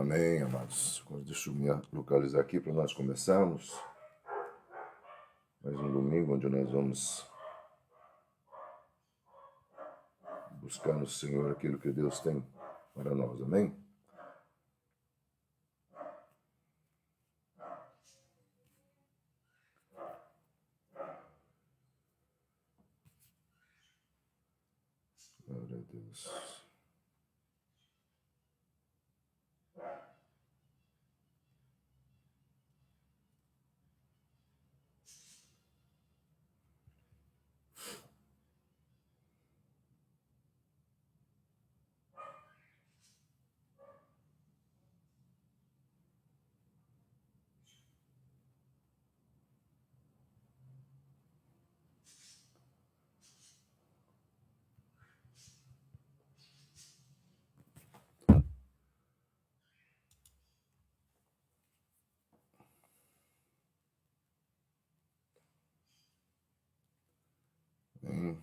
Amém, amados. Agora deixa eu me localizar aqui para nós começarmos mais um domingo onde nós vamos buscar no Senhor aquilo que Deus tem para nós. Amém? Glória a Deus. Amém.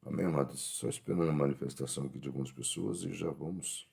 Amém, amados. Só esperando a manifestação aqui de algumas pessoas e já vamos.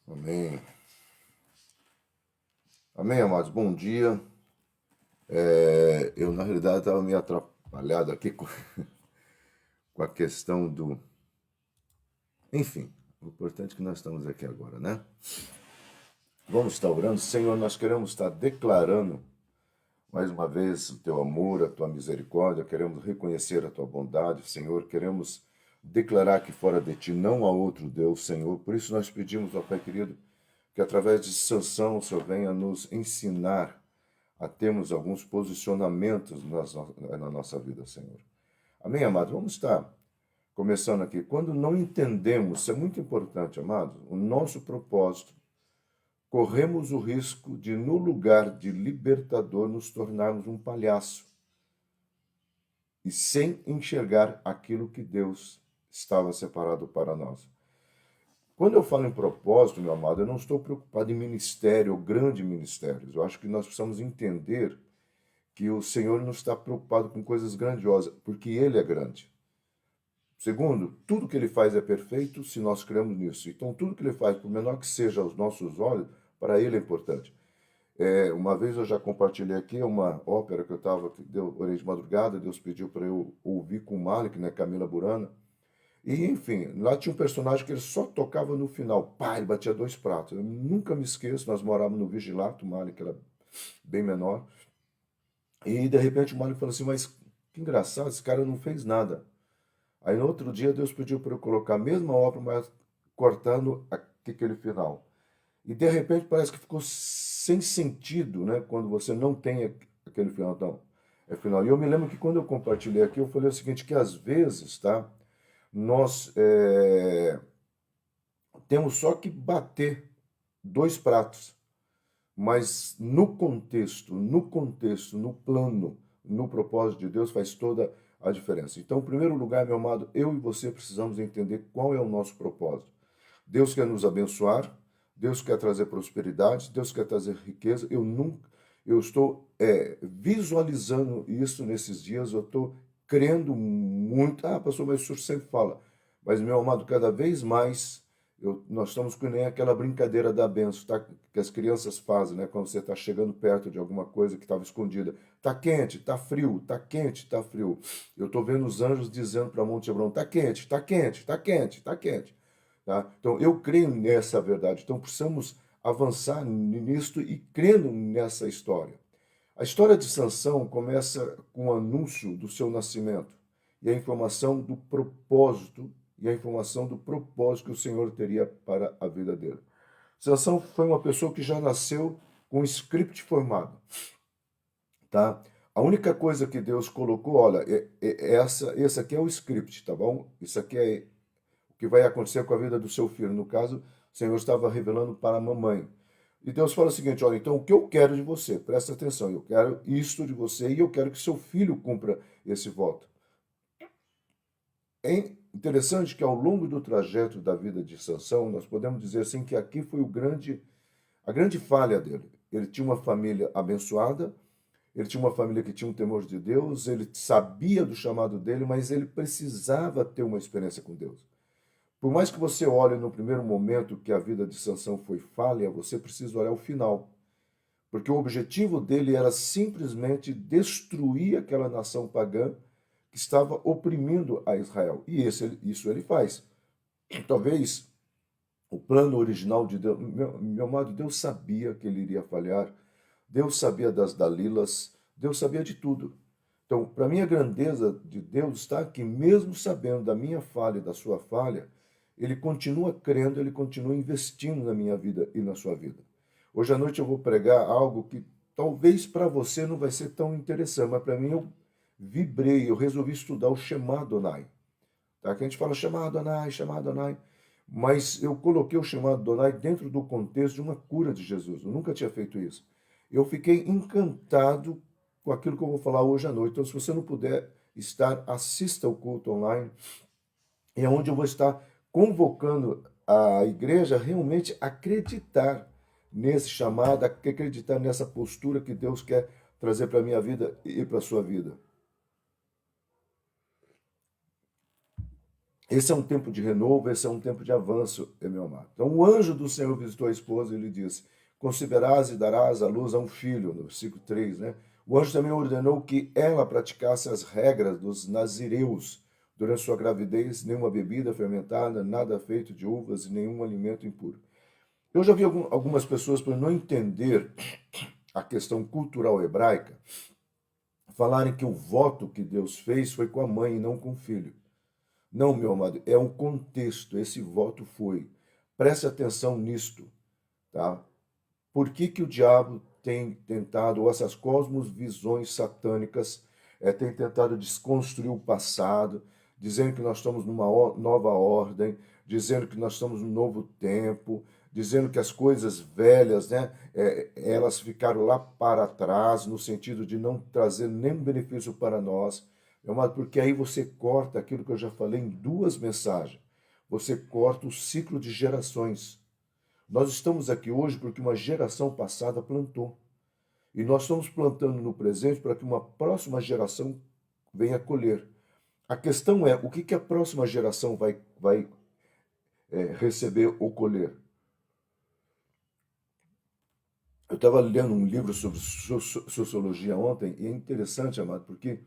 Amém. Amém, amados. Bom dia. Eu, na realidade, estava meio atrapalhado aqui com a questão do... Enfim, o importante é que nós estamos aqui agora, né? Vamos estar orando. Senhor, nós queremos estar declarando mais uma vez o teu amor, a tua misericórdia, queremos reconhecer a tua bondade, Senhor, queremos declarar que fora de ti não há outro Deus, Senhor. Por isso nós pedimos, ó Pai querido, que através de Sansão o Senhor venha nos ensinar a termos alguns posicionamentos na nossa vida, Senhor. Amém, amados? Vamos estar começando aqui. Quando não entendemos, isso é muito importante, amados, o nosso propósito, corremos o risco de, no lugar de libertador, nos tornarmos um palhaço e sem enxergar aquilo que Deus estava separado para nós. Quando eu falo em propósito, meu amado, eu não estou preocupado em ministério ou grandes ministérios. Eu acho que nós precisamos entender que o Senhor não está preocupado com coisas grandiosas, porque Ele é grande. Segundo, tudo que Ele faz é perfeito se nós cremos nisso. Então, tudo que Ele faz, por menor que seja aos nossos olhos, para Ele é importante. Uma vez eu já compartilhei aqui uma ópera que eu orei de madrugada, Deus pediu para eu ouvir com o Malik, né, Camila Burana. E, enfim, lá tinha um personagem que ele só tocava no final. Pá, ele batia 2 pratos. Eu nunca me esqueço, nós morávamos no Vigilato, o Malik era bem menor. E, de repente, o Malik falou assim, mas que engraçado, esse cara não fez nada. Aí, no outro dia, Deus pediu para eu colocar a mesma obra, mas cortando aquele final. E, de repente, parece que ficou sem sentido, né? Quando você não tem aquele final. Então, é final. E eu me lembro que quando eu compartilhei aqui, eu falei o seguinte, que às vezes, tá? Nós temos só que bater 2 pratos, mas no contexto, no plano, no propósito de Deus faz toda a diferença. Então, em primeiro lugar, meu amado, eu e você precisamos entender qual é o nosso propósito. Deus quer nos abençoar, Deus quer trazer prosperidade, Deus quer trazer riqueza. Eu estou visualizando isso nesses dias, eu estou crendo muito. Ah, pastor, mas o senhor sempre fala. Mas, meu amado, cada vez mais nós estamos com nem aquela brincadeira da benção, tá? Que as crianças fazem, né? Quando você está chegando perto de alguma coisa que estava escondida. Tá quente, tá frio, tá quente, tá frio. Eu estou vendo os anjos dizendo para Monte Hebrão, tá quente, tá quente, tá quente, tá quente. Tá? Então, eu creio nessa verdade. Então, precisamos avançar nisto e crendo nessa história. A história de Sansão começa com o anúncio do seu nascimento e a informação do propósito que o Senhor teria para a vida dele. Sansão foi uma pessoa que já nasceu com um script formado, tá? A única coisa que Deus colocou, olha, esse aqui é o script, tá bom? Isso aqui é o que vai acontecer com a vida do seu filho. No caso, o Senhor estava revelando para a mamãe. E Deus fala o seguinte, olha, então o que eu quero de você? Presta atenção, eu quero isto de você e eu quero que seu filho cumpra esse voto. É interessante que ao longo do trajeto da vida de Sansão, nós podemos dizer assim que aqui foi a grande falha dele. Ele tinha uma família abençoada, ele tinha uma família que tinha um temor de Deus, ele sabia do chamado dele, mas ele precisava ter uma experiência com Deus. Por mais que você olhe no primeiro momento que a vida de Sansão foi falha, você precisa olhar o final. Porque o objetivo dele era simplesmente destruir aquela nação pagã que estava oprimindo a Israel. E isso ele faz. Talvez o plano original de Deus, meu amado, Deus sabia que ele iria falhar, Deus sabia das Dalilas, Deus sabia de tudo. Então, para mim, a grandeza de Deus está que, mesmo sabendo da minha falha e da sua falha, ele continua crendo, ele continua investindo na minha vida e na sua vida. Hoje à noite eu vou pregar algo que talvez para você não vai ser tão interessante, mas para mim eu vibrei, eu resolvi estudar o Shema Adonai. Tá? Que a gente fala Shema Adonai, Shema Adonai, mas eu coloquei o Shema Adonai dentro do contexto de uma cura de Jesus. Eu nunca tinha feito isso. Eu fiquei encantado com aquilo que eu vou falar hoje à noite. Então, se você não puder estar, assista o culto online. É onde eu vou estar convocando a igreja a realmente acreditar nesse chamado, acreditar nessa postura que Deus quer trazer para a minha vida e para a sua vida. Esse é um tempo de renovo, esse é um tempo de avanço, meu amado. Então, o anjo do Senhor visitou a esposa e lhe disse, conceberás e darás à luz a um filho, no versículo 3, né? O anjo também ordenou que ela praticasse as regras dos nazireus durante sua gravidez, nenhuma bebida fermentada, nada feito de uvas e nenhum alimento impuro. Eu já vi algumas pessoas, por não entender a questão cultural hebraica, falarem que o voto que Deus fez foi com a mãe e não com o filho. Não, meu amado, é um contexto, esse voto foi. Preste atenção nisto, tá? Por que o diabo tem tentado, ou essas cosmovisões satânicas, tem tentado desconstruir o passado, dizendo que nós estamos numa nova ordem, dizendo que nós estamos num novo tempo, dizendo que as coisas velhas, né, elas ficaram lá para trás, no sentido de não trazer nenhum benefício para nós. Meu amado, porque aí você corta aquilo que eu já falei em duas mensagens. Você corta o ciclo de gerações. Nós estamos aqui hoje porque uma geração passada plantou. E nós estamos plantando no presente para que uma próxima geração venha colher. A questão é, o que a próxima geração vai receber ou colher? Eu estava lendo um livro sobre sociologia ontem, e é interessante, amado, porque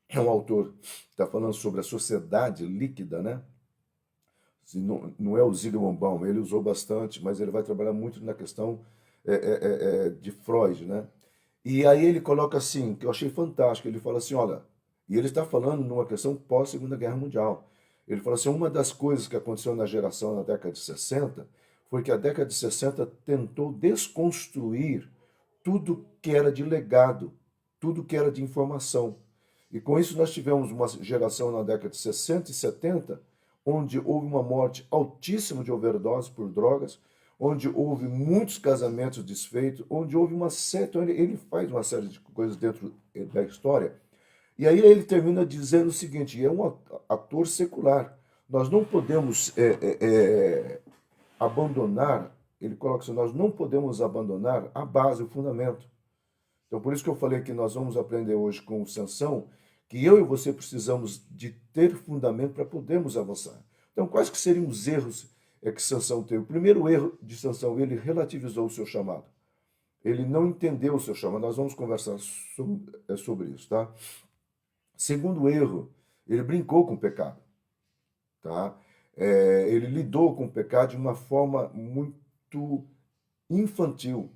é um autor que está falando sobre a sociedade líquida, né? Não é o Zygmunt Bauman, ele usou bastante, mas ele vai trabalhar muito na questão de Freud, né? E aí ele coloca assim, que eu achei fantástico, ele fala assim, olha, e ele está falando numa questão pós-Segunda Guerra Mundial. Ele fala assim, uma das coisas que aconteceu na geração na década de 60 foi que a década de 60 tentou desconstruir tudo que era de legado, tudo que era de informação. E com isso nós tivemos uma geração na década de 60 e 70, onde houve uma morte altíssima de overdose por drogas, onde houve muitos casamentos desfeitos, onde houve uma série, então ele faz uma série de coisas dentro da história. E aí ele termina dizendo o seguinte, é um ator secular, nós não podemos abandonar ele coloca assim, nós não podemos abandonar a base, o fundamento. Então, por isso que eu falei que nós vamos aprender hoje com Sansão, que eu e você precisamos de ter fundamento para podermos avançar. Então, quais que seriam os erros que Sansão teve? O primeiro erro de Sansão, ele relativizou o seu chamado. Ele não entendeu o seu chamado. Nós vamos conversar sobre isso, tá? Segundo erro, ele brincou com o pecado, tá? Ele lidou com o pecado de uma forma muito infantil.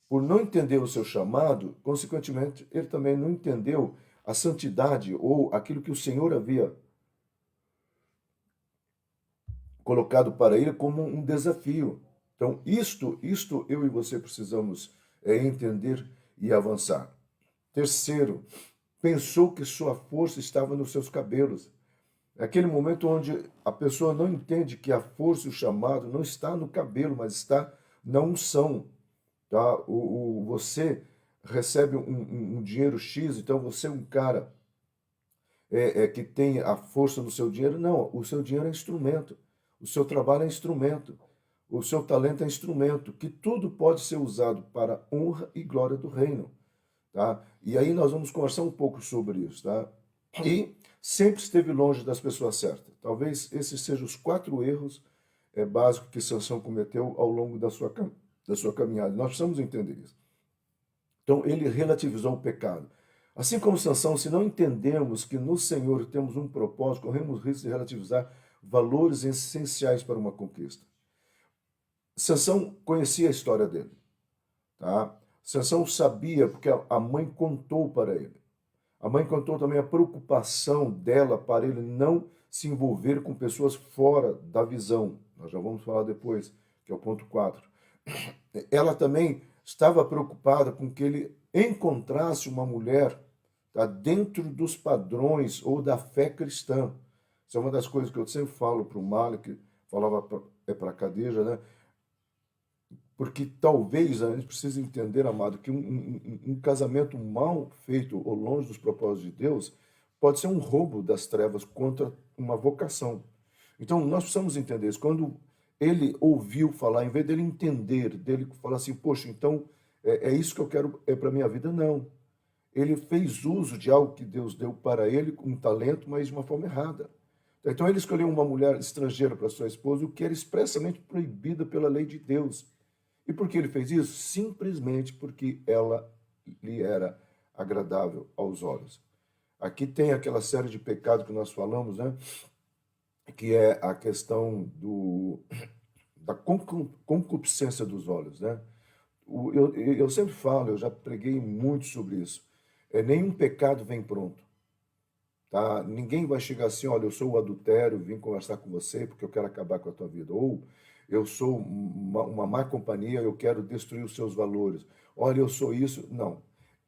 Por não entender o seu chamado, consequentemente, ele também não entendeu a santidade ou aquilo que o Senhor havia colocado para ele como um desafio. Então, isto eu e você precisamos entender e avançar. Terceiro, pensou que sua força estava nos seus cabelos. É aquele momento onde a pessoa não entende que a força e o chamado não está no cabelo, mas está na unção. Tá? Você recebe um dinheiro X, então você é um cara que tem a força no seu dinheiro. Não, o seu dinheiro é instrumento, o seu trabalho é instrumento, o seu talento é instrumento, que tudo pode ser usado para honra e glória do reino. Tá? E aí nós vamos conversar um pouco sobre isso. Tá? E sempre esteve longe das pessoas certas. Talvez esses sejam os 4 erros básicos que Sansão cometeu ao longo da sua caminhada. Nós precisamos entender isso. Então, ele relativizou o pecado. Assim como Sansão, se não entendermos que no Senhor temos um propósito, corremos risco de relativizar valores essenciais para uma conquista. Sansão conhecia a história dele. Tá? Sansão sabia, porque a mãe contou para ele. A mãe contou também a preocupação dela para ele não se envolver com pessoas fora da visão. Nós já vamos falar depois, que é o ponto 4. Ela também estava preocupada com que ele encontrasse uma mulher, tá, dentro dos padrões ou da fé cristã. Isso é uma das coisas que eu sempre falo para o Malik, falava para a Cadeja, né? Porque talvez a gente precise entender, amado, que um casamento mal feito ou longe dos propósitos de Deus pode ser um roubo das trevas contra uma vocação. Então, nós precisamos entender isso. Quando ele ouviu falar, em vez dele entender, dele falar assim, poxa, então é isso que eu quero para a minha vida, não. Ele fez uso de algo que Deus deu para ele, um talento, mas de uma forma errada. Então, ele escolheu uma mulher estrangeira para sua esposa, o que era expressamente proibido pela lei de Deus. E por que ele fez isso? Simplesmente porque ela lhe era agradável aos olhos. Aqui tem aquela série de pecados que nós falamos, né? Que é a questão da concupiscência dos olhos, né? Eu sempre falo, eu já preguei muito sobre isso. Nenhum pecado vem pronto. Tá? Ninguém vai chegar assim, olha, eu sou o adultério, vim conversar com você porque eu quero acabar com a tua vida. Ou eu sou uma má companhia, eu quero destruir os seus valores. Olha, eu sou isso. Não.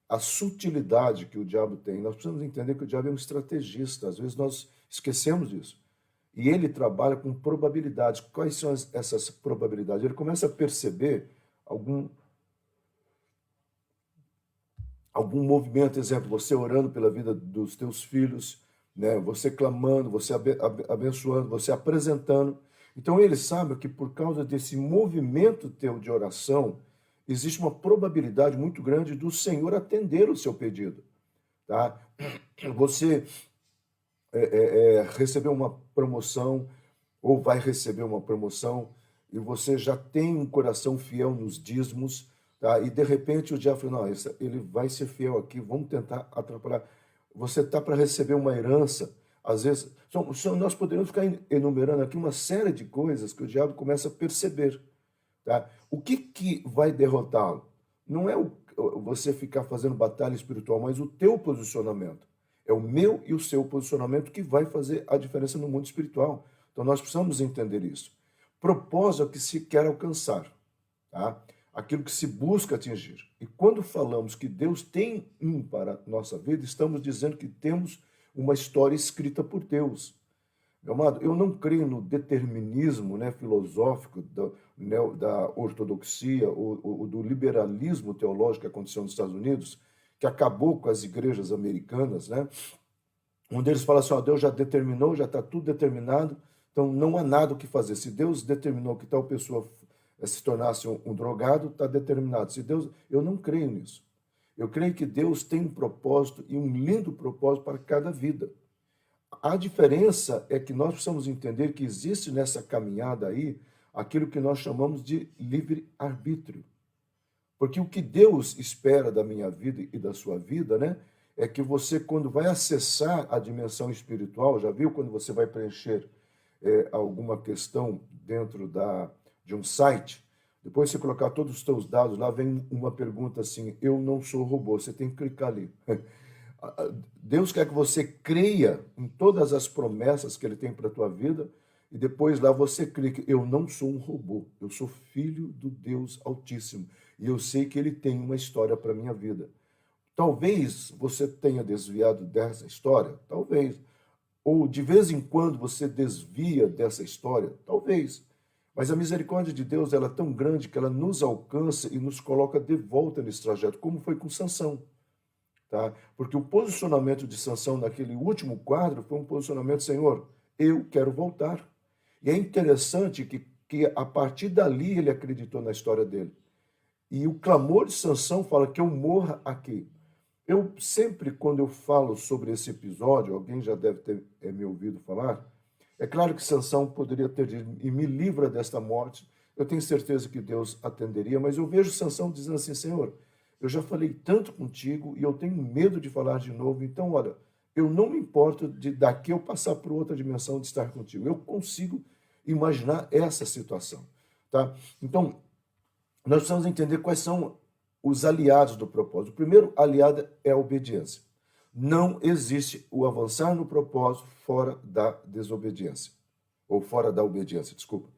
A sutilidade que o diabo tem, nós precisamos entender que o diabo é um estrategista. Às vezes nós esquecemos disso. E ele trabalha com probabilidades. Quais são essas probabilidades? Ele começa a perceber algum movimento, exemplo, você orando pela vida dos teus filhos, né? Você clamando, você abençoando, você apresentando. Então ele sabe que por causa desse movimento teu de oração, existe uma probabilidade muito grande do Senhor atender o seu pedido. Tá? Você recebeu uma promoção ou vai receber uma promoção e você já tem um coração fiel nos dízimos, tá? E de repente o diabo fala, não, ele vai ser fiel aqui, vamos tentar atrapalhar. Você está para receber uma herança, às vezes, nós poderíamos ficar enumerando aqui uma série de coisas que o diabo começa a perceber. Tá? O que vai derrotá-lo? Não é você ficar fazendo batalha espiritual, mas o teu posicionamento. É o meu e o seu posicionamento que vai fazer a diferença no mundo espiritual. Então nós precisamos entender isso. Propósito é o que se quer alcançar, tá? Aquilo que se busca atingir. E quando falamos que Deus tem para a nossa vida, estamos dizendo que temos uma história escrita por Deus. Meu amado, eu não creio no determinismo, né, filosófico da ortodoxia ou do liberalismo teológico que aconteceu nos Estados Unidos, que acabou com as igrejas americanas, né? Onde eles falam assim, ó, Deus já determinou, já está tudo determinado, então não há nada o que fazer. Se Deus determinou que tal pessoa se tornasse um drogado, está determinado. Se Deus, eu não creio nisso. Eu creio que Deus tem um propósito e um lindo propósito para cada vida. A diferença é que nós precisamos entender que existe nessa caminhada aí aquilo que nós chamamos de livre-arbítrio. Porque o que Deus espera da minha vida e da sua vida, né, é que você, quando vai acessar a dimensão espiritual, já viu quando você vai preencher alguma questão dentro de um site, depois você colocar todos os seus dados, lá vem uma pergunta assim, eu não sou robô, você tem que clicar ali. Deus quer que você creia em todas as promessas que Ele tem para a tua vida, e depois lá você clica, eu não sou um robô, eu sou filho do Deus Altíssimo, e eu sei que Ele tem uma história para a minha vida. Talvez você tenha desviado dessa história, talvez. Ou de vez em quando você desvia dessa história, talvez. Mas a misericórdia de Deus ela é tão grande que ela nos alcança e nos coloca de volta nesse trajeto, como foi com Sansão. Tá? Porque o posicionamento de Sansão naquele último quadro foi um posicionamento, Senhor, eu quero voltar. E é interessante que a partir dali ele acreditou na história dele. E o clamor de Sansão fala que eu morra aqui. Eu sempre, quando eu falo sobre esse episódio, alguém já deve ter me ouvido falar, é claro que Sansão poderia ter dito, e me livra desta morte, eu tenho certeza que Deus atenderia, mas eu vejo Sansão dizendo assim, Senhor, eu já falei tanto contigo e eu tenho medo de falar de novo, então, olha, eu não me importo de daqui eu passar por outra dimensão de estar contigo. Eu consigo imaginar essa situação, tá? Então, nós precisamos entender quais são os aliados do propósito. O primeiro aliado é a obediência. Não existe o avançar no propósito fora da desobediência. Ou fora da obediência, desculpa.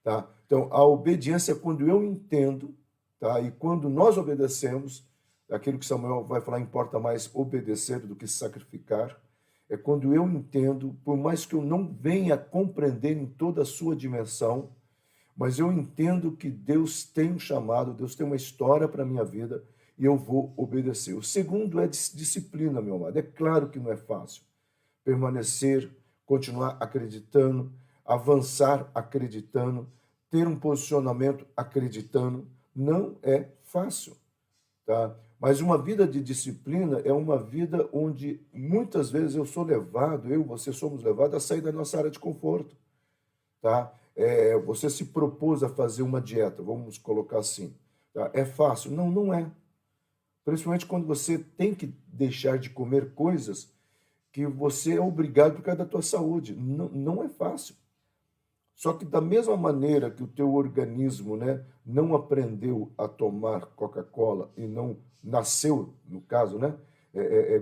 Tá? Então, a obediência é quando eu entendo, tá? E quando nós obedecemos, aquilo que Samuel vai falar, importa mais obedecer do que sacrificar. É quando eu entendo, por mais que eu não venha compreender em toda a sua dimensão, mas eu entendo que Deus tem um chamado, Deus tem uma história para a minha vida e eu vou obedecer. O segundo é disciplina, meu amado. É claro que não é fácil permanecer, continuar acreditando, avançar acreditando, ter um posicionamento acreditando. Não é fácil, tá? Mas uma vida de disciplina é uma vida onde muitas vezes eu sou levado, eu e você somos levados a sair da nossa área de conforto, tá? Você se propôs a fazer uma dieta, vamos colocar assim. Tá? É fácil? Não, não é. Principalmente quando você tem que deixar de comer coisas que você é obrigado por causa da tua saúde. Não, não é fácil. Só que da mesma maneira que o teu organismo, né, não aprendeu a tomar Coca-Cola e não nasceu, no caso, né,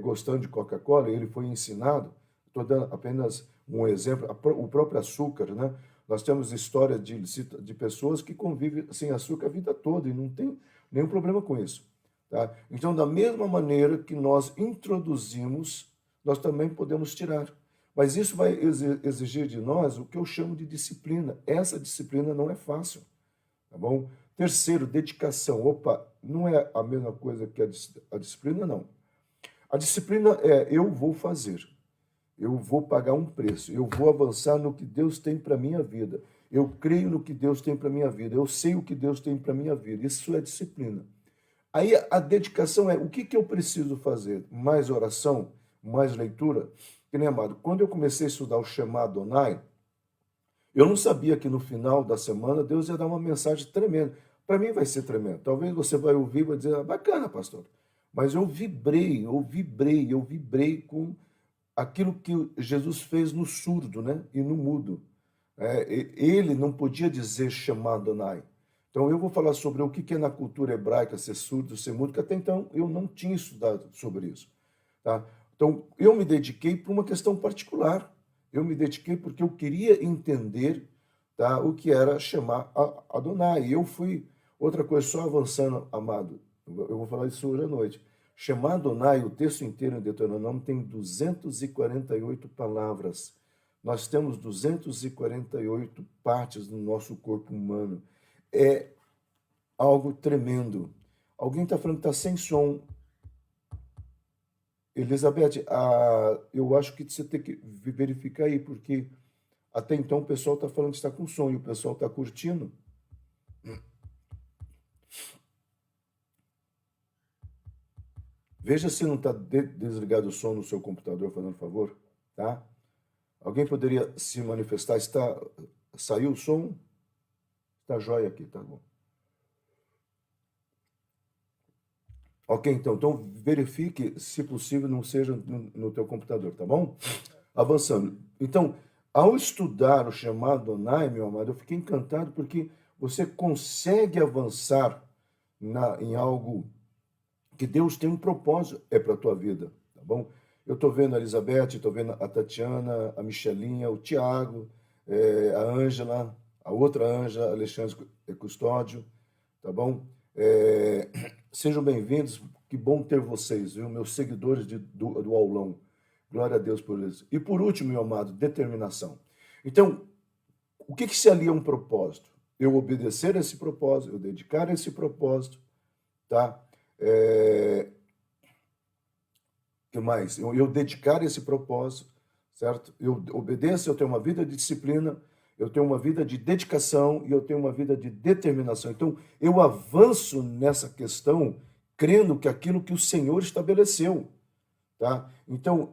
gostando de Coca-Cola, ele foi ensinado, estou dando apenas um exemplo, o próprio açúcar, né? Nós temos história de pessoas que convivem sem açúcar a vida toda e não tem nenhum problema com isso. Tá? Então, da mesma maneira que nós introduzimos, nós também podemos tirar. Mas isso vai exigir de nós o que eu chamo de disciplina. Essa disciplina não é fácil, tá bom? Terceiro, dedicação. Opa, não é a mesma coisa que a disciplina, não. A disciplina é eu vou fazer, eu vou pagar um preço, eu vou avançar no que Deus tem para a minha vida, eu creio no que Deus tem para a minha vida, eu sei o que Deus tem para a minha vida. Isso é disciplina. Aí a dedicação é o que eu preciso fazer? Mais oração, mais leitura? Que nem amado, quando eu comecei a estudar o Shema Adonai, eu não sabia que no final da semana Deus ia dar uma mensagem tremenda. Para mim vai ser tremendo. Talvez você vai ouvir e vai dizer, bacana, pastor. Mas eu vibrei com aquilo que Jesus fez no surdo, né? E no mudo. Ele não podia dizer Shema Adonai. Então eu vou falar sobre o que é na cultura hebraica ser surdo, ser mudo, que até então eu não tinha estudado sobre isso. Tá? Então eu me dediquei por uma questão particular. Eu me dediquei porque eu queria entender, tá, o que era chamar Adonai. E eu fui, outra coisa, só avançando, amado, eu vou falar isso hoje à noite. Shema Adonai, o texto inteiro em Deuteronômio tem 248 palavras. Nós temos 248 partes no nosso corpo humano. É algo tremendo. Alguém está falando que está sem som. Elizabeth, eu acho que você tem que verificar aí, porque até então o pessoal está falando que está com som e o pessoal está curtindo. Veja se não está desligado o som no seu computador, fazendo favor, tá? Alguém poderia se manifestar? Saiu o som? Está jóia aqui, tá bom. Ok, então verifique, se possível, não seja no teu computador, tá bom? Avançando. Então, ao estudar o chamado Adonai, meu amado, eu fiquei encantado porque você consegue avançar em algo que Deus tem um propósito para a tua vida, tá bom? Eu estou vendo a Elizabeth, estou vendo a Tatiana, a Michelinha, o Tiago, a Ângela, a outra Ângela, Alexandre Custódio, tá bom? Sejam bem-vindos, que bom ter vocês, viu? Meus seguidores do aulão. Glória a Deus por isso. E por último, meu amado, determinação. Então, o que se alia a um propósito? Eu obedecer a esse propósito, eu dedicar a esse propósito, tá? Que mais? Eu dedicar a esse propósito, certo? Eu obedeço, eu tenho uma vida de disciplina, eu tenho uma vida de dedicação e eu tenho uma vida de determinação. Então, eu avanço nessa questão crendo que aquilo que o Senhor estabeleceu, tá? Então,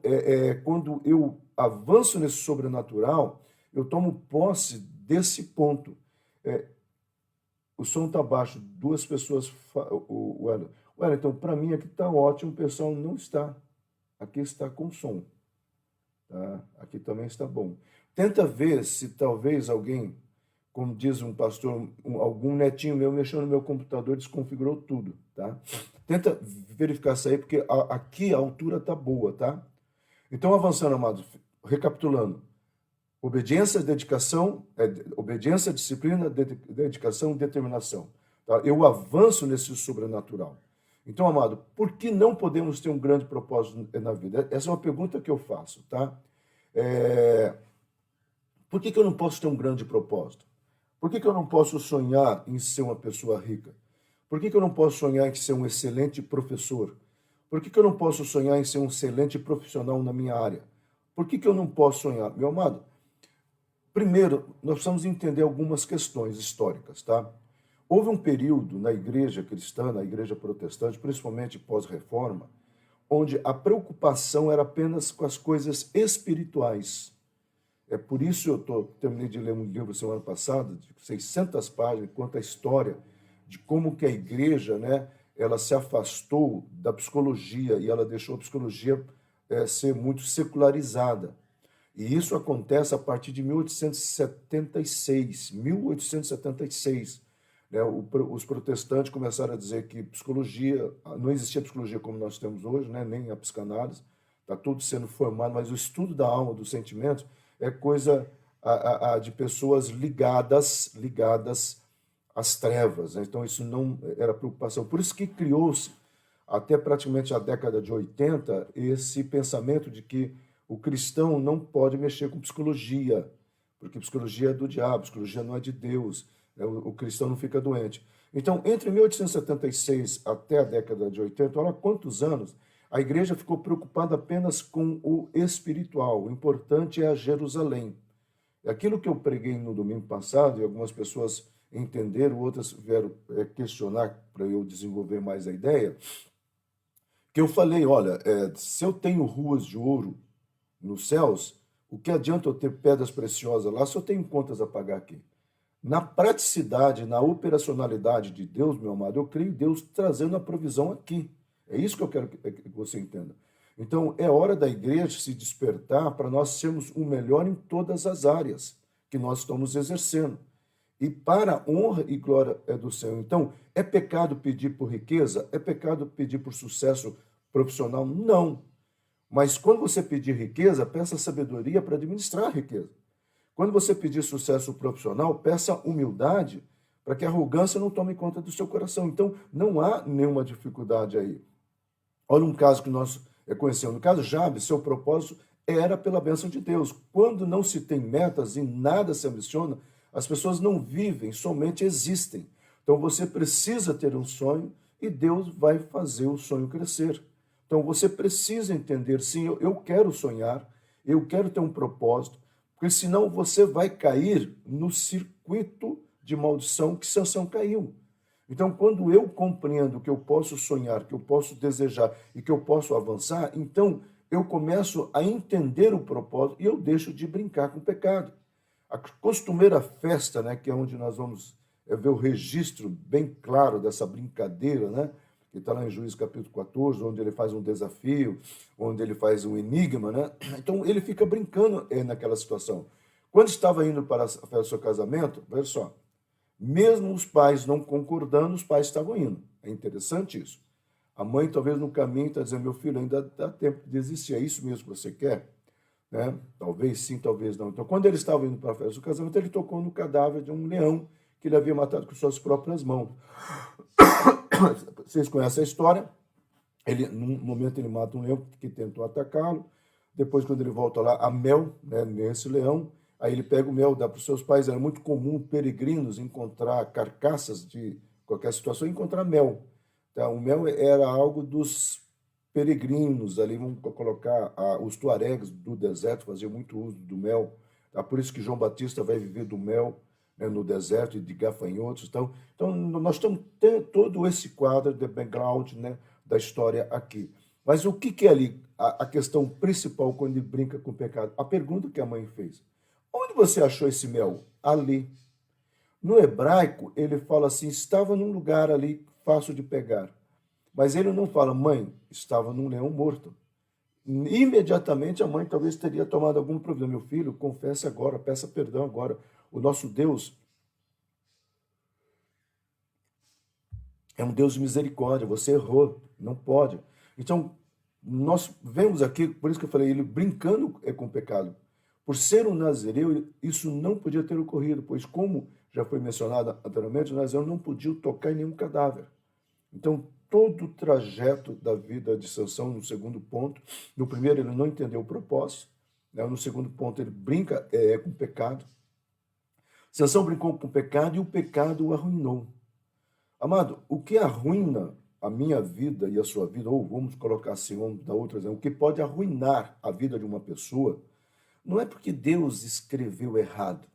quando eu avanço nesse sobrenatural, eu tomo posse desse ponto. O som está baixo, duas pessoas... então, para mim aqui está ótimo, o pessoal não está. Aqui está com som. Tá? Aqui também está bom. Tenta ver se talvez alguém, como diz um pastor, algum netinho meu mexeu no meu computador, desconfigurou tudo, tá? Tenta verificar isso aí, porque aqui a altura tá boa, tá? Então, avançando, amados, recapitulando. Obediência, dedicação, obediência, disciplina, dedicação, determinação. Tá? Eu avanço nesse sobrenatural. Então, amado, por que não podemos ter um grande propósito na vida? Essa é uma pergunta que eu faço, tá? Por que eu não posso ter um grande propósito? Por que eu não posso sonhar em ser uma pessoa rica? Por que eu não posso sonhar em ser um excelente professor? Por que eu não posso sonhar em ser um excelente profissional na minha área? Por que eu não posso sonhar? Meu amado, primeiro, nós precisamos entender algumas questões históricas, tá? Houve um período na igreja cristã, na igreja protestante, principalmente pós-reforma, onde a preocupação era apenas com as coisas espirituais. É por isso eu terminei de ler um livro semana passada, de 600 páginas, que conta a história de como que a igreja, né, ela se afastou da psicologia e ela deixou a psicologia ser muito secularizada. E isso acontece a partir de 1876. 1876. Né, os protestantes começaram a dizer que psicologia, não existia psicologia como nós temos hoje, né, nem a psicanálise, está tudo sendo formado, mas o estudo da alma, dos sentimentos, é coisa de pessoas ligadas às trevas. Né? Então, isso não era preocupação. Por isso que criou-se, até praticamente a década de 80, esse pensamento de que o cristão não pode mexer com psicologia, porque psicologia é do diabo, psicologia não é de Deus, né? O cristão não fica doente. Então, entre 1876 até a década de 80, olha quantos anos, a igreja ficou preocupada apenas com o espiritual. O importante é a Jerusalém. Aquilo que eu preguei no domingo passado, e algumas pessoas entenderam, outras vieram questionar para eu desenvolver mais a ideia, que eu falei, olha, se eu tenho ruas de ouro nos céus, o que adianta eu ter pedras preciosas lá se eu tenho contas a pagar aqui? Na praticidade, na operacionalidade de Deus, meu amado, eu creio em Deus trazendo a provisão aqui. É isso que eu quero que você entenda. Então, é hora da igreja se despertar para nós sermos o melhor em todas as áreas que nós estamos exercendo. E para a honra e glória do Senhor. Então, é pecado pedir por riqueza? É pecado pedir por sucesso profissional? Não. Mas quando você pedir riqueza, peça sabedoria para administrar a riqueza. Quando você pedir sucesso profissional, peça humildade para que a arrogância não tome conta do seu coração. Então, não há nenhuma dificuldade aí. Olha um caso que nós conhecemos. No caso Jabes, seu propósito era pela bênção de Deus. Quando não se tem metas e nada se ambiciona, as pessoas não vivem, somente existem. Então, você precisa ter um sonho e Deus vai fazer o sonho crescer. Então, você precisa entender, sim, eu quero sonhar, eu quero ter um propósito, porque senão você vai cair no circuito de maldição que Sansão caiu. Então, quando eu compreendo que eu posso sonhar, que eu posso desejar e que eu posso avançar, então eu começo a entender o propósito e eu deixo de brincar com o pecado. A costumeira festa, né, que é onde nós vamos ver o registro bem claro dessa brincadeira, né, que está lá em Juízes capítulo 14, onde ele faz um desafio, onde ele faz um enigma, né? Então ele fica brincando naquela situação. Quando estava indo para o seu casamento, veja só, mesmo os pais não concordando, os pais estavam indo. É interessante isso. A mãe, talvez no caminho, está dizendo: meu filho, ainda dá tempo de desistir. É isso mesmo que você quer? Né? Talvez sim, talvez não. Então, quando ele estava indo para a festa do casamento, ele tocou no cadáver de um leão que ele havia matado com suas próprias mãos. Vocês conhecem a história? Ele, num momento, ele mata um leão que tentou atacá-lo. Depois, quando ele volta lá, há mel, né, nesse leão. Aí ele pega o mel, dá para os seus pais. Era muito comum peregrinos encontrar carcaças de qualquer situação, encontrar mel. Tá? O mel era algo dos peregrinos ali, vamos colocar, os tuaregs do deserto faziam muito uso do mel. Tá? Por isso que João Batista vai viver do mel, né, no deserto e de gafanhotos. Então nós estamos tendo todo esse quadro de background, né, da história aqui. Mas o que é ali a questão principal quando ele brinca com o pecado? A pergunta que a mãe fez: onde você achou esse mel? Ali. No hebraico, ele fala assim: estava num lugar ali fácil de pegar. Mas ele não fala: mãe, estava num leão morto. Imediatamente a mãe talvez teria tomado algum problema. Meu filho, confesse agora, peça perdão agora. O nosso Deus é um Deus de misericórdia. Você errou, não pode. Então, nós vemos aqui, por isso que eu falei, ele brincando com o pecado. Por ser um nazireu, isso não podia ter ocorrido, pois, como já foi mencionado anteriormente, o nazireu não podia tocar em nenhum cadáver. Então, todo o trajeto da vida de Sansão, no segundo ponto, no primeiro ele não entendeu o propósito, né? No segundo ponto ele brinca com o pecado. Sansão brincou com o pecado e o pecado o arruinou. Amado, o que arruina a minha vida e a sua vida, ou vamos colocar assim, vamos dar outro exemplo, o que pode arruinar a vida de uma pessoa, não é porque Deus escreveu errado,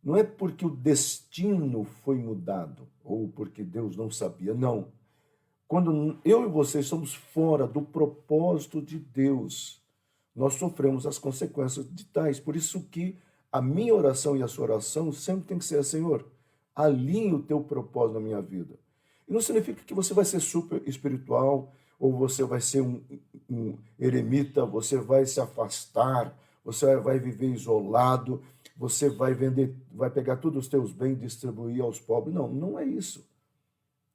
não é porque o destino foi mudado, ou porque Deus não sabia, não. Quando eu e você estamos fora do propósito de Deus, nós sofremos as consequências de tais. Por isso que a minha oração e a sua oração sempre tem que ser: Senhor, alinhe o teu propósito na minha vida. E não significa que você vai ser super espiritual, ou você vai ser um eremita, você vai se afastar, você vai viver isolado, você vai vender, vai pegar todos os teus bens e distribuir aos pobres. Não, não é isso,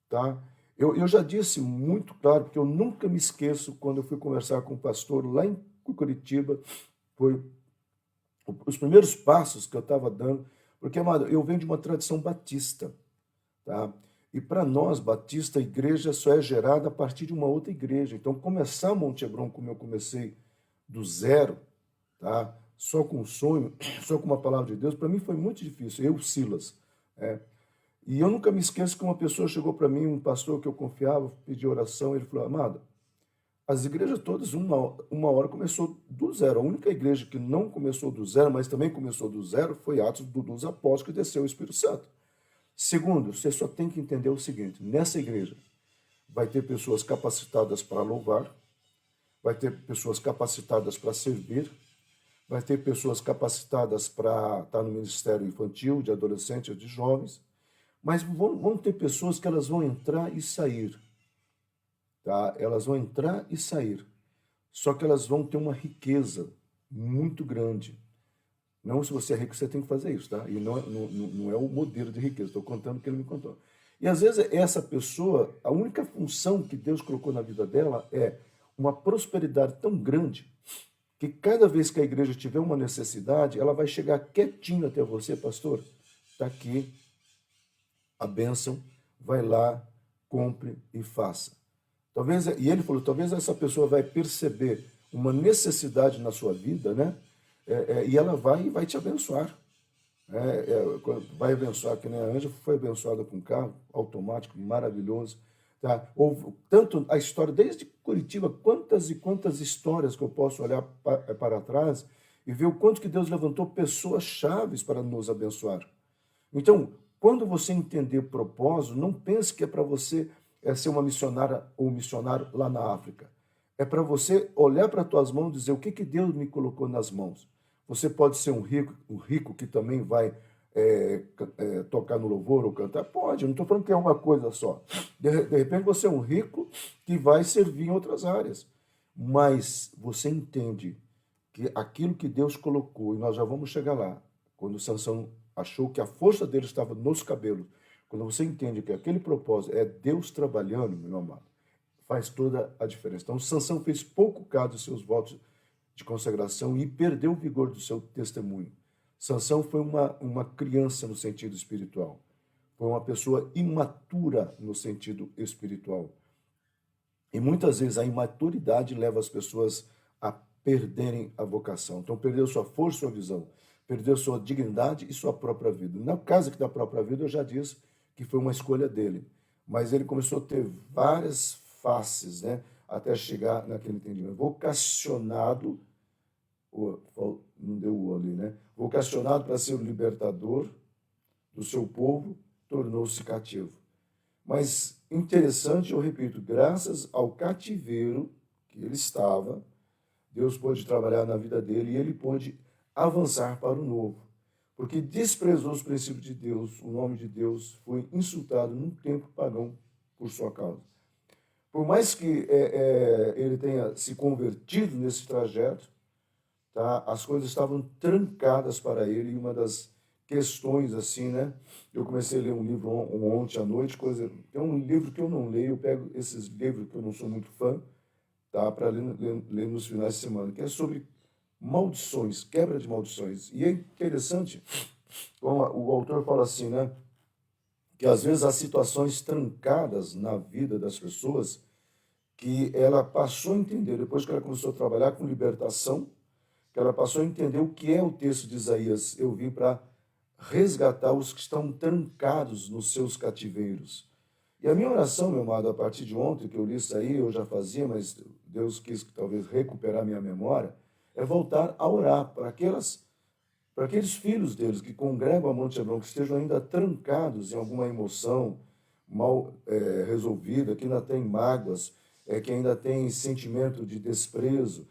tá? Eu já disse muito claro, porque eu nunca me esqueço quando eu fui conversar com um pastor lá em Curitiba, foi os primeiros passos que eu estava dando, porque, amado, eu venho de uma tradição batista, tá? E para nós, batista, a igreja só é gerada a partir de uma outra igreja. Então, começar Monte Hebron, como eu comecei do zero, tá? Só com um sonho, só com uma palavra de Deus, para mim foi muito difícil. Eu, Silas, e eu nunca me esqueço que uma pessoa chegou para mim, um pastor que eu confiava, pediu oração, ele falou: amado, as igrejas todas, uma hora começou do zero. A única igreja que não começou do zero, mas também começou do zero, foi Atos dos Apóstolos, que desceu o Espírito Santo. Segundo, você só tem que entender o seguinte: nessa igreja vai ter pessoas capacitadas para louvar, vai ter pessoas capacitadas para servir, vai ter pessoas capacitadas para estar no ministério infantil, de adolescentes, de jovens, mas vão ter pessoas que elas vão entrar e sair, tá? Elas vão entrar e sair, só que elas vão ter uma riqueza muito grande. Não, se você é rico, você tem que fazer isso, tá? E não é o modelo de riqueza, estou contando o que ele me contou. E às vezes essa pessoa, a única função que Deus colocou na vida dela é uma prosperidade tão grande que cada vez que a igreja tiver uma necessidade, ela vai chegar quietinho até você: pastor, está aqui a bênção, vai lá, compre e faça. Talvez, e ele falou, talvez essa pessoa vai perceber uma necessidade na sua vida, né? E ela vai te abençoar. Vai abençoar, que nem a Ângela foi abençoada com um carro automático maravilhoso. Tá? Ou tanto a história, desde Curitiba, quantas e quantas histórias que eu posso olhar para trás e ver o quanto que Deus levantou pessoas chaves para nos abençoar. Então, quando você entender propósito, não pense que é para você ser uma missionária ou um missionário lá na África. É para você olhar para as tuas mãos e dizer o que, que Deus me colocou nas mãos. Você pode ser um rico que também vai tocar no louvor ou cantar? Pode, eu não estou falando que é uma coisa só. De repente você é um rico que vai servir em outras áreas. Mas você entende que aquilo que Deus colocou, e nós já vamos chegar lá, quando Sansão achou que a força dele estava nos cabelos, quando você entende que aquele propósito é Deus trabalhando, meu amado, faz toda a diferença. Então, Sansão fez pouco caso dos seus votos de consagração e perdeu o vigor do seu testemunho. Sansão foi uma criança no sentido espiritual. Foi uma pessoa imatura no sentido espiritual. E muitas vezes a imaturidade leva as pessoas a perderem a vocação. Então, perdeu sua força, sua visão, perdeu sua dignidade e sua própria vida. No caso aqui da própria vida, eu já disse que foi uma escolha dele. Mas ele começou a ter várias faces, né? Até chegar naquele entendimento. Vocacionado, não deu o ali, né? Vocacionado para ser o libertador do seu povo, tornou-se cativo. Mas interessante, eu repito, graças ao cativeiro que ele estava, Deus pôde trabalhar na vida dele e ele pôde avançar para o novo. Porque desprezou os princípios de Deus, o nome de Deus foi insultado num tempo pagão por sua causa. Por mais que ele tenha se convertido nesse trajeto, tá, as coisas estavam trancadas para ele e uma das questões assim, né? Eu comecei a ler um livro ontem à noite, é um livro que eu não leio, eu pego esses livros que eu não sou muito fã, tá, para ler nos finais de semana, que é sobre maldições, quebra de maldições. E é interessante, como o autor fala assim, né? Que às vezes há situações trancadas na vida das pessoas que ela passou a entender, depois que ela começou a trabalhar com libertação, que ela passou a entender o que é o texto de Isaías. Eu vim para resgatar os que estão trancados nos seus cativeiros. E a minha oração, meu amado, a partir de ontem, que eu li isso aí, eu já fazia, mas Deus quis talvez recuperar minha memória, é voltar a orar para aqueles filhos deles que congregam a Monte Hebron, que estejam ainda trancados em alguma emoção mal resolvida, que ainda tem mágoas, que ainda tem sentimento de desprezo,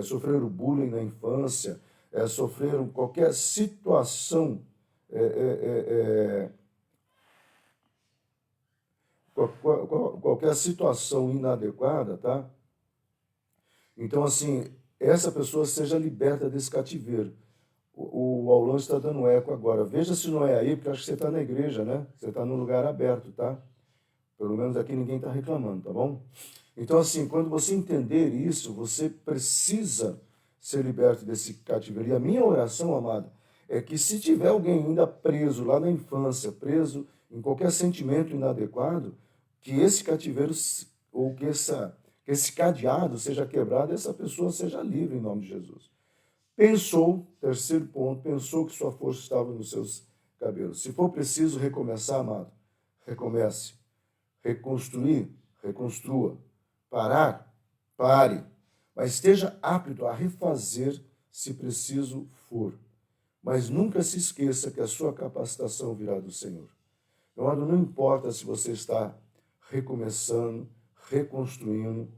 sofreram bullying na infância, sofreram qualquer situação, qualquer situação inadequada, tá? Então, assim, essa pessoa seja liberta desse cativeiro. O Aulão está dando eco agora. Veja se não é aí, porque acho que você está na igreja, né? Você está num lugar aberto, tá? Pelo menos aqui ninguém está reclamando, tá bom? Então, assim, quando você entender isso, você precisa ser liberto desse cativeiro. E a minha oração, amado, é que se tiver alguém ainda preso lá na infância, preso em qualquer sentimento inadequado, que esse cativeiro, ou que esse cadeado seja quebrado, essa pessoa seja livre em nome de Jesus. Pensou, terceiro ponto, pensou que sua força estava nos seus cabelos. Se for preciso recomeçar, amado, recomece. Reconstruir, reconstrua. Parar, pare. Mas esteja apto a refazer se preciso for. Mas nunca se esqueça que a sua capacitação virá do Senhor. Meu amado, não importa se você está recomeçando, reconstruindo,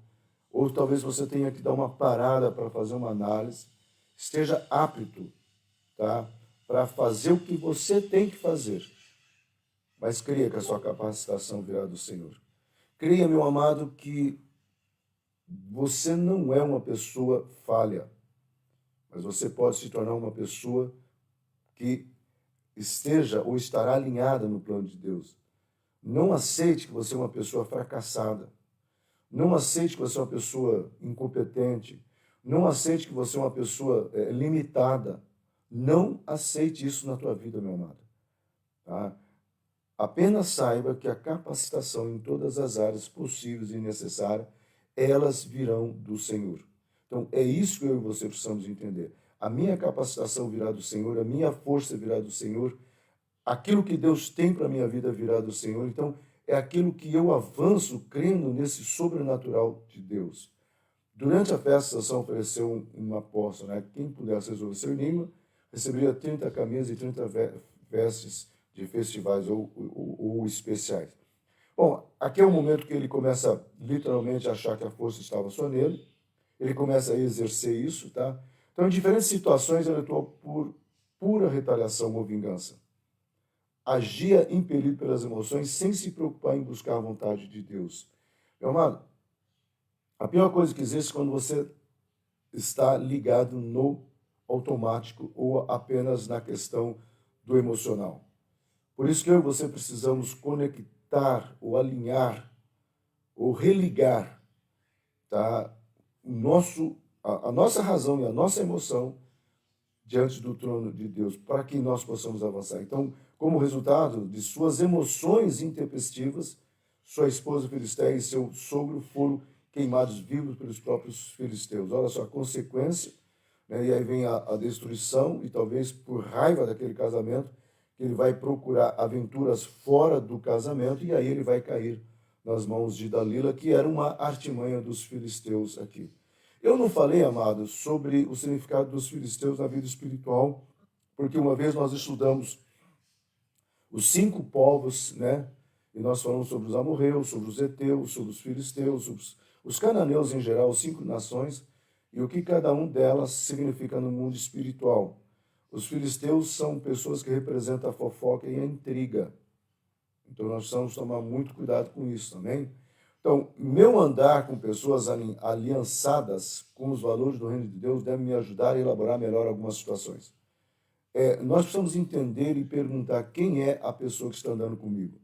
ou talvez você tenha que dar uma parada para fazer uma análise. Esteja apto, tá, para fazer o que você tem que fazer. Mas creia que a sua capacitação virá do Senhor. Creia, meu amado, que você não é uma pessoa falha, mas você pode se tornar uma pessoa que esteja ou estará alinhada no plano de Deus. Não aceite que você é uma pessoa fracassada. Não aceite que você é uma pessoa incompetente. Não aceite que você é uma pessoa limitada. Não aceite isso na tua vida, meu amado. Tá? Apenas saiba que a capacitação em todas as áreas possíveis e necessárias, elas virão do Senhor. Então, é isso que eu e você precisamos entender. A minha capacitação virá do Senhor, a minha força virá do Senhor, aquilo que Deus tem para a minha vida virá do Senhor. Então, é aquilo que eu avanço crendo nesse sobrenatural de Deus. Durante a festa, Sansão ofereceu uma aposta, né? Quem pudesse resolver seu enigma, receberia 30 camisas e 30 vestes de festivais ou especiais. Bom, aqui é o momento que ele começa literalmente a achar que a força estava só nele, ele começa a exercer isso, tá? Então, em diferentes situações, ele atua por pura retaliação ou vingança. Agia impelido pelas emoções sem se preocupar em buscar a vontade de Deus. Meu amado, a pior coisa que existe é quando você está ligado no automático ou apenas na questão do emocional. Por isso que eu e você precisamos conectar ou alinhar ou religar, tá, a nossa razão e a nossa emoção diante do trono de Deus, para que nós possamos avançar. Então, como resultado de suas emoções intempestivas, sua esposa filisteia e seu sogro foram queimados vivos pelos próprios filisteus. Olha só a consequência, né? E aí vem a destruição, e talvez por raiva daquele casamento, ele vai procurar aventuras fora do casamento, e aí ele vai cair nas mãos de Dalila, que era uma artimanha dos filisteus aqui. Eu não falei, amados, sobre o significado dos filisteus na vida espiritual, porque uma vez nós estudamos os 5 povos, né? E nós falamos sobre os amorreus, sobre os heteus, sobre os filisteus, sobre os cananeus em geral, 5 nações, e o que cada um delas significa no mundo espiritual. Os filisteus são pessoas que representam a fofoca e a intriga. Então nós precisamos tomar muito cuidado com isso também. Então, meu andar com pessoas aliançadas com os valores do reino de Deus deve me ajudar a elaborar melhor algumas situações. Nós precisamos entender e perguntar quem é a pessoa que está andando comigo.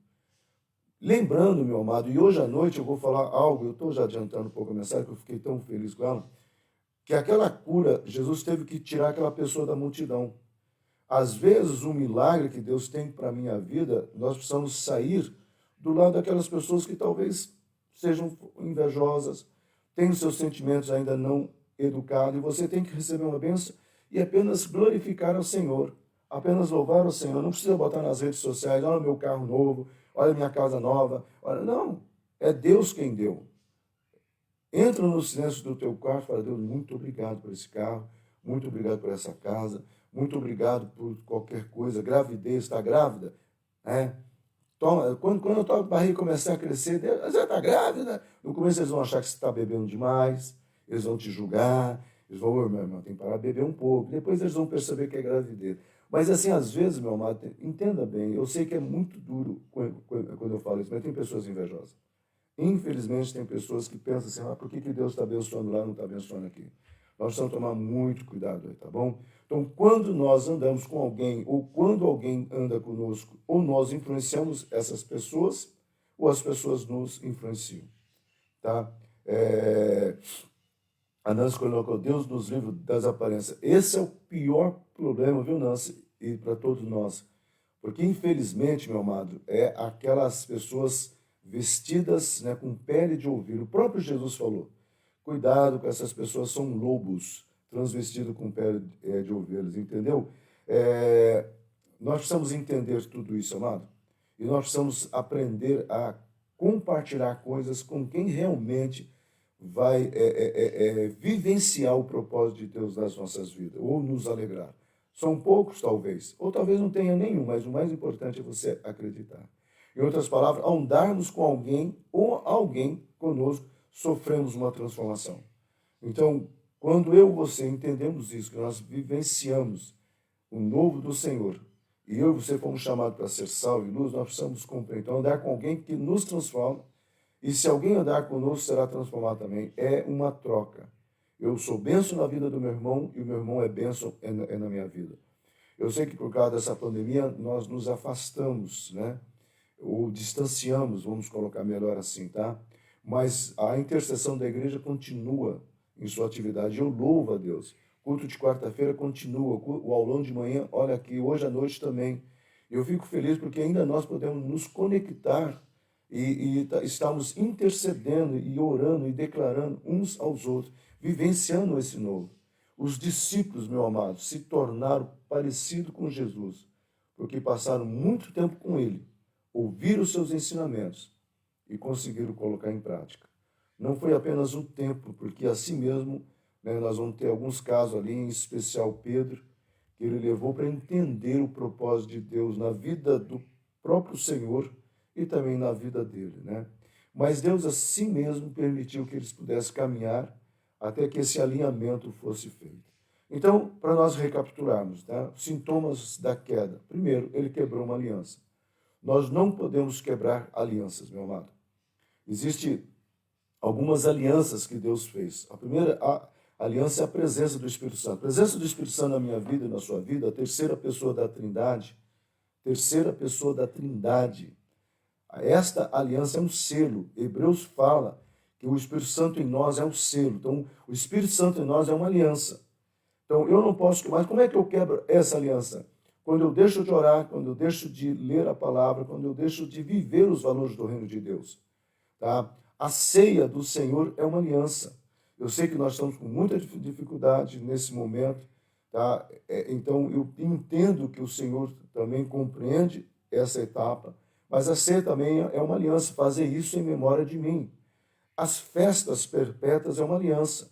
Lembrando, meu amado, e hoje à noite eu vou falar algo, eu estou já adiantando um pouco a mensagem, que eu fiquei tão feliz com ela, que aquela cura, Jesus teve que tirar aquela pessoa da multidão. Às vezes, um milagre que Deus tem para a minha vida, nós precisamos sair do lado daquelas pessoas que talvez sejam invejosas, têm os seus sentimentos ainda não educados, e você tem que receber uma bênção e apenas glorificar ao Senhor, apenas louvar ao Senhor. Não precisa botar nas redes sociais, olha o meu carro novo, olha a minha casa nova. Olha, não, é Deus quem deu. Entra no silêncio do teu quarto e fala, Deus, muito obrigado por esse carro, muito obrigado por essa casa, muito obrigado por qualquer coisa. Gravidez, está grávida? Toma, quando a tua barriga começar a crescer, você está grávida. No começo eles vão achar que você está bebendo demais, eles vão te julgar, eles vão, meu irmão, tem que parar de beber um pouco. Depois eles vão perceber que é gravidez. Mas assim, às vezes, meu amado, entenda bem, eu sei que é muito duro quando eu falo isso, mas tem pessoas invejosas. Infelizmente, tem pessoas que pensam assim, por que Deus está abençoando lá e não está abençoando aqui? Nós precisamos tomar muito cuidado aí, tá bom? Então, quando nós andamos com alguém, ou quando alguém anda conosco, ou nós influenciamos essas pessoas, ou as pessoas nos influenciam, tá? A Nancy colocou Deus nos livros das aparências. Esse é o pior problema, viu, Nancy? E para todos nós. Porque, infelizmente, meu amado, é aquelas pessoas vestidas, né, com pele de ovelha. O próprio Jesus falou, cuidado com essas pessoas, são lobos transvestidos com pele de ovelhas, entendeu? Nós precisamos entender tudo isso, amado. E nós precisamos aprender a compartilhar coisas com quem realmente vai vivenciar o propósito de Deus nas nossas vidas, ou nos alegrar. São poucos, talvez, ou talvez não tenha nenhum, mas o mais importante é você acreditar. Em outras palavras, ao andarmos com alguém ou alguém conosco, sofremos uma transformação. Então, quando eu e você entendemos isso, que nós vivenciamos o novo do Senhor, e eu e você fomos chamados para ser sal e luz, nós precisamos compreender. Então, andar com alguém que nos transforma, e se alguém andar conosco, será transformado também. É uma troca. Eu sou bênção na vida do meu irmão, e o meu irmão é bênção na minha vida. Eu sei que por causa dessa pandemia, nós nos afastamos, né? Ou distanciamos, vamos colocar melhor assim, tá? Mas a intercessão da igreja continua em sua atividade. Eu louvo a Deus. O culto de quarta-feira continua, o aulão de manhã, olha aqui, hoje à noite também. Eu fico feliz porque ainda nós podemos nos conectar e estamos intercedendo e orando e declarando uns aos outros, vivenciando esse novo. Os discípulos, meu amado, se tornaram parecidos com Jesus, porque passaram muito tempo com ele, ouviram os seus ensinamentos e conseguiram colocar em prática. Não foi apenas um tempo, porque assim mesmo, né, nós vamos ter alguns casos ali, em especial Pedro, que ele levou para entender o propósito de Deus na vida do próprio Senhor e também na vida dele, né? Mas Deus assim mesmo permitiu que eles pudessem caminhar até que esse alinhamento fosse feito. Então, para nós recapitularmos, né, sintomas da queda. Primeiro, ele quebrou uma aliança. Nós não podemos quebrar alianças, meu amado. Existem algumas alianças que Deus fez. A primeira aliança é a presença do Espírito Santo. A presença do Espírito Santo na minha vida e na sua vida, a terceira pessoa da Trindade. Terceira pessoa da Trindade. Esta aliança é um selo. Hebreus fala que o Espírito Santo em nós é um selo. Então, o Espírito Santo em nós é uma aliança. Então, eu não posso, mas como é que eu quebro essa aliança? Quando eu deixo de orar, quando eu deixo de ler a palavra, quando eu deixo de viver os valores do reino de Deus. Tá? A ceia do Senhor é uma aliança. Eu sei que nós estamos com muita dificuldade nesse momento, tá? Então eu entendo que o Senhor também compreende essa etapa, mas a ceia também é uma aliança, fazer isso em memória de mim. As festas perpétuas é uma aliança.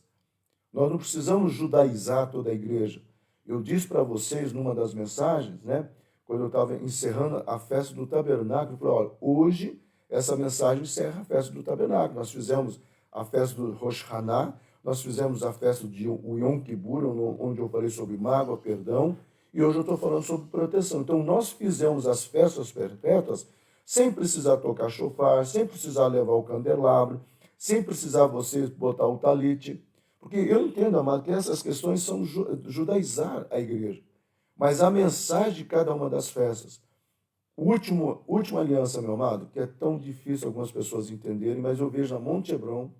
Nós não precisamos judaizar toda a igreja. Eu disse para vocês numa das mensagens, né, quando eu estava encerrando a festa do tabernáculo, eu falei, olha, hoje essa mensagem encerra a festa do tabernáculo. Nós fizemos a festa do Rosh Hashanah, nós fizemos a festa de Yom Kippur, onde eu falei sobre mágoa, perdão, e hoje eu estou falando sobre proteção. Então, nós fizemos as festas perpétuas sem precisar tocar chofar, sem precisar levar o candelabro, sem precisar você botar o talite. Porque eu entendo, amado, que essas questões são judaizar a igreja. Mas a mensagem de cada uma das festas. Última aliança, meu amado, que é tão difícil algumas pessoas entenderem, mas eu vejo na Monte Hebron,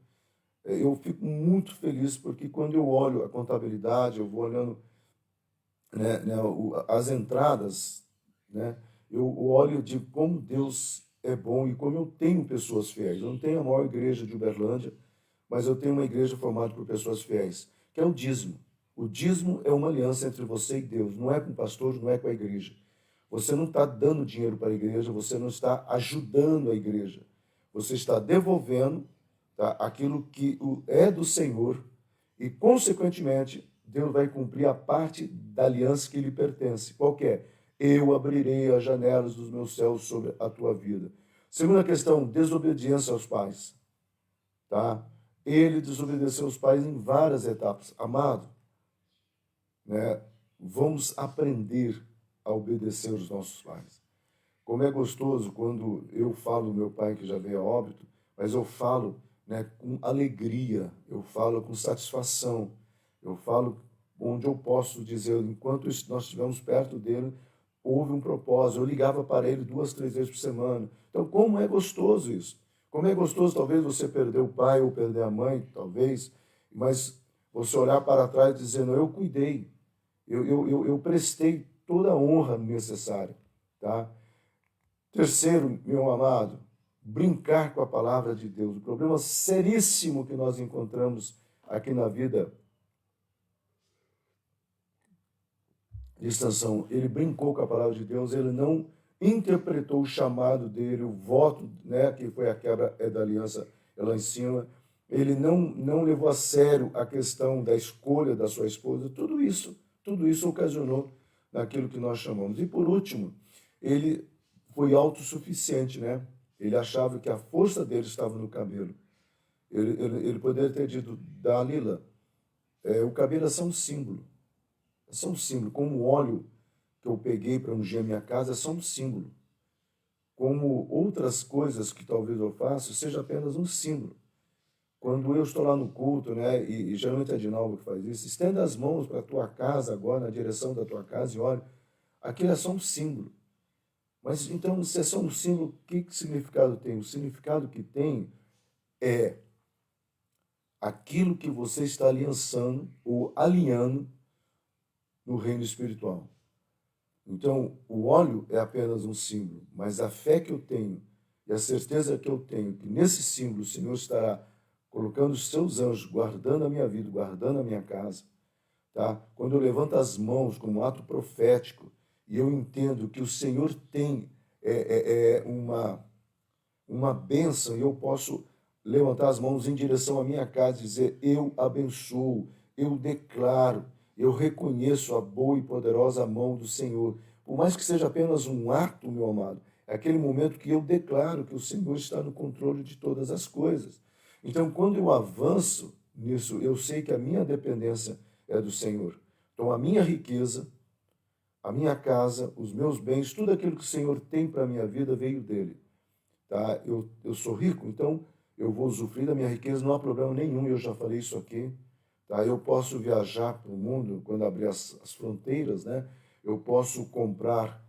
eu fico muito feliz, porque quando eu olho a contabilidade, eu vou olhando, né, as entradas, né, eu olho de como Deus é bom e como eu tenho pessoas fiéis. Eu não tenho a maior igreja de Uberlândia, mas eu tenho uma igreja formada por pessoas fiéis, que é o dízimo. O dízimo é uma aliança entre você e Deus, não é com o pastor, não é com a igreja. Você não está dando dinheiro para a igreja, você não está ajudando a igreja. Você está devolvendo, tá, aquilo que é do Senhor e, consequentemente, Deus vai cumprir a parte da aliança que lhe pertence. Qual que é? Eu abrirei as janelas dos meus céus sobre a tua vida. Segunda questão, desobediência aos pais. Tá? Ele desobedeceu os pais em várias etapas. Amado, né, vamos aprender a obedecer os nossos pais. Como é gostoso quando eu falo do meu pai que já veio a óbito, mas eu falo, né, com alegria, eu falo com satisfação, eu falo onde eu posso dizer, enquanto nós estivemos perto dele, houve um propósito. Eu ligava para ele 2, 3 vezes por semana. Então, como é gostoso isso? Como é gostoso, talvez, você perder o pai ou perder a mãe, talvez, mas você olhar para trás dizendo, eu cuidei, eu prestei toda a honra necessária, tá? Terceiro, meu amado, brincar com a palavra de Deus. O problema seríssimo que nós encontramos aqui na vida de Sansão, ele brincou com a palavra de Deus, ele não interpretou o chamado dele, o voto, né, que foi a quebra da aliança lá em cima, ele não levou a sério a questão da escolha da sua esposa, tudo isso ocasionou naquilo que nós chamamos. E por último, ele foi autossuficiente, né? Ele achava que a força dele estava no cabelo. Ele poderia ter dito, Dalila, o cabelo é só um símbolo. É só um símbolo. Como o óleo que eu peguei para ungir a minha casa é só um símbolo. Como outras coisas que talvez eu faça, seja apenas um símbolo. Quando eu estou lá no culto, né, e geralmente é a Dinalva que faz isso, estenda as mãos para a tua casa agora, na direção da tua casa, e olha, aquilo é só um símbolo. Mas então, se é só um símbolo, que significado tem? O significado que tem é aquilo que você está aliançando ou alinhando no reino espiritual. Então, o óleo é apenas um símbolo, mas a fé que eu tenho e a certeza que eu tenho que nesse símbolo o Senhor estará colocando os seus anjos, guardando a minha vida, guardando a minha casa. Tá? Quando eu levanto as mãos como ato profético e eu entendo que o Senhor tem uma bênção e eu posso levantar as mãos em direção à minha casa e dizer, eu abençoo, eu declaro, eu reconheço a boa e poderosa mão do Senhor. Por mais que seja apenas um ato, meu amado, é aquele momento que eu declaro que o Senhor está no controle de todas as coisas. Então, quando eu avanço nisso, eu sei que a minha dependência é do Senhor. Então, a minha riqueza, a minha casa, os meus bens, tudo aquilo que o Senhor tem para a minha vida veio dele. Tá? Eu sou rico, então eu vou usufruir da minha riqueza, não há problema nenhum, eu já falei isso aqui. Tá? Eu posso viajar para o mundo quando abrir as fronteiras, né? Eu posso comprar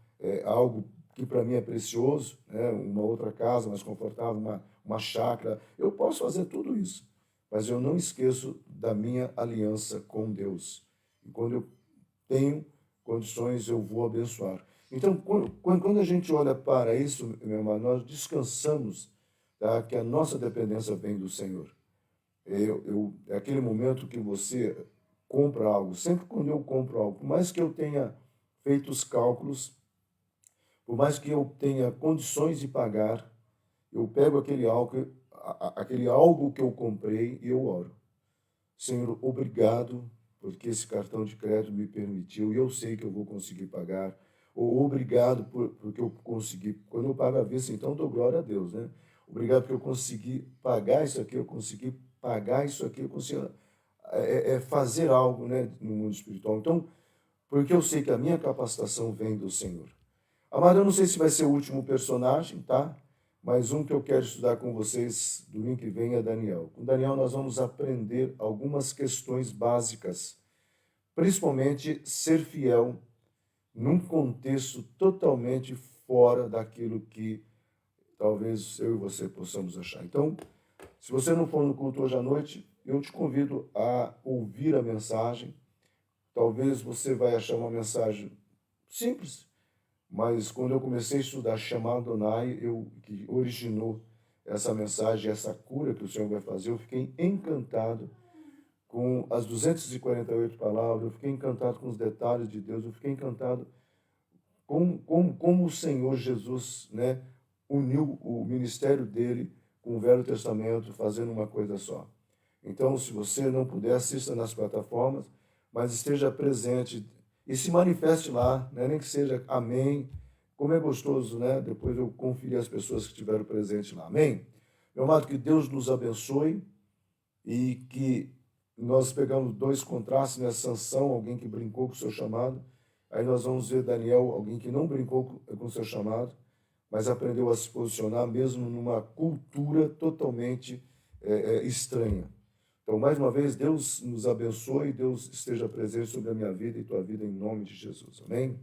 algo que para mim é precioso, né? Uma outra casa mais confortável, uma chácara. Eu posso fazer tudo isso, mas eu não esqueço da minha aliança com Deus. E quando eu tenho condições, eu vou abençoar. Então, quando a gente olha para isso, meu irmão, nós descansamos, tá? Que a nossa dependência vem do Senhor. É aquele momento que você compra algo. Sempre quando eu compro algo, por mais que eu tenha feito os cálculos, por mais que eu tenha condições de pagar, eu pego aquele algo que eu comprei e eu oro. Senhor, obrigado, porque esse cartão de crédito me permitiu e eu sei que eu vou conseguir pagar. Ou obrigado porque eu consegui. Quando eu pago à vista, então dou glória a Deus, né? Obrigado porque eu consegui pagar isso aqui, eu consegui pagar isso aqui, eu consegui fazer algo, né, no mundo espiritual. Então, porque eu sei que a minha capacitação vem do Senhor. Amado, eu não sei se vai ser o último personagem, tá? Mas um que eu quero estudar com vocês domingo que vem é Daniel. Com Daniel nós vamos aprender algumas questões básicas, principalmente ser fiel num contexto totalmente fora daquilo que talvez eu e você possamos achar. Então, se você não for no culto hoje à noite, eu te convido a ouvir a mensagem. Talvez você vai achar uma mensagem simples, mas quando eu comecei a estudar Shema Adonai, que originou essa mensagem, essa cura que o Senhor vai fazer, eu fiquei encantado com as 248 palavras, eu fiquei encantado com os detalhes de Deus, eu fiquei encantado como o Senhor Jesus, né, uniu o ministério dele com o Velho Testamento, fazendo uma coisa só. Então, se você não puder, assista nas plataformas, mas esteja presente e se manifeste lá, né? Nem que seja amém. Como é gostoso, né? Depois eu conferi as pessoas que estiveram presentes lá. Amém? Meu amado, que Deus nos abençoe e que nós pegamos dois contrastes, né? Sansão, alguém que brincou com o seu chamado. Aí nós vamos ver Daniel, alguém que não brincou com o seu chamado, mas aprendeu a se posicionar mesmo numa cultura totalmente estranha. Então, mais uma vez, Deus nos abençoe, Deus esteja presente sobre a minha vida e tua vida em nome de Jesus. Amém?